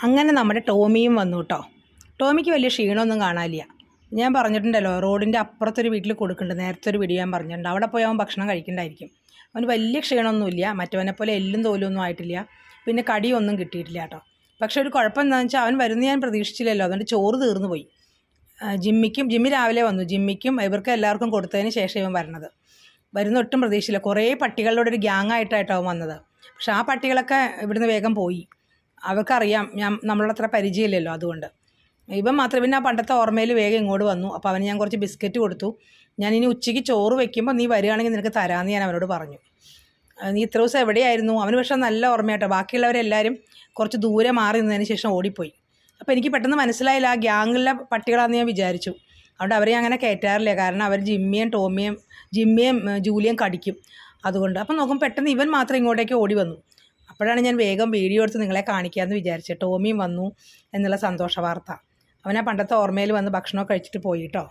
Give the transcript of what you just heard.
അങ്ങനെ നമ്മുടെ ടോമിയും വന്നു കേട്ടോ. ടോമിക്ക് വലിയ ക്ഷീണമൊന്നും കാണാനില്ല. ഞാൻ പറഞ്ഞിട്ടുണ്ടല്ലോ, റോഡിൻ്റെ അപ്പുറത്തൊരു വീട്ടിൽ കൊടുക്കുന്നുണ്ട്. നേരത്തെ ഒരു വീഡിയോ ഞാൻ പറഞ്ഞിട്ടുണ്ട്. അവിടെ പോയി അവൻ ഭക്ഷണം കഴിക്കണ്ടായിരിക്കും. അവന് വലിയ ക്ഷീണമൊന്നുമില്ല, മറ്റവനെ പോലെ എല്ലും തോലൊന്നും ആയിട്ടില്ല, പിന്നെ കടിയൊന്നും കിട്ടിയിട്ടില്ല കേട്ടോ. പക്ഷെ ഒരു കുഴപ്പം എന്താണെന്ന് വെച്ചാൽ അവൻ വരുന്ന ഞാൻ പ്രതീക്ഷിച്ചില്ലല്ലോ, അതുകൊണ്ട് ചോറ് തീർന്നു പോയി. ജിമ്മി രാവിലെ വന്നു. ജിമ്മിക്കും ഇവർക്ക് എല്ലാവർക്കും കൊടുത്തതിന് ശേഷം ഇവൻ വരുന്ന ഒട്ടും പ്രതീക്ഷയില്ല. കുറേ പട്ടികളുടെ ഒരു ഗ്യാങ് ആയിട്ടാണ് അവൻ വന്നത്. പക്ഷെ ആ പട്ടികളൊക്കെ ഇവിടുന്ന് വേഗം പോയി. അവർക്കറിയാം നമ്മളത്ര പരിചയമില്ലല്ലോ, അതുകൊണ്ട്. ഇവൻ മാത്രം പിന്നെ ആ പണ്ടത്തെ ഓർമ്മയിൽ വേഗം ഇങ്ങോട്ട് വന്നു. അപ്പോൾ അവന് ഞാൻ കുറച്ച് ബിസ്ക്കറ്റ് കൊടുത്തു. ഞാൻ ഇനി ഉച്ചയ്ക്ക് ചോറ് വയ്ക്കുമ്പോൾ നീ വരികയാണെങ്കിൽ നിനക്ക് തരാമെന്ന് ഞാൻ അവനോട് പറഞ്ഞു. നീ ഇത്ര ദിവസം എവിടെയായിരുന്നു? അവന് പക്ഷേ നല്ല ഓർമ്മയാട്ടോ. ബാക്കിയുള്ളവരെല്ലാവരും കുറച്ച് ദൂരെ മാറി നിന്നതിന് ശേഷം ഓടിപ്പോയി. അപ്പോൾ എനിക്ക് പെട്ടെന്ന് മനസ്സിലായില്ല ആ ഗ്യാങ്ങിലെ പട്ടികളാണെന്ന് ഞാൻ വിചാരിച്ചു. അതുകൊണ്ട് അവരെ അങ്ങനെ കയറ്റാറില്ല, കാരണം അവർ ജിമ്മിയും ജൂലിയും കടിക്കും, അതുകൊണ്ട്. അപ്പം നോക്കും പെട്ടെന്ന് ഇവൻ മാത്രം ഇങ്ങോട്ടേക്ക് ഓടി വന്നു. അപ്പോഴാണ് ഞാൻ വേഗം വീഡിയോ എടുത്ത് നിങ്ങളെ കാണിക്കാമെന്ന് വിചാരിച്ചത്. ടോമിയും വന്നു എന്നുള്ള സന്തോഷ വാർത്ത. അവനാ പണ്ടത്തെ ഓർമ്മയിൽ വന്ന് ഭക്ഷണമൊക്കെ കഴിച്ചിട്ട് പോയി കേട്ടോ.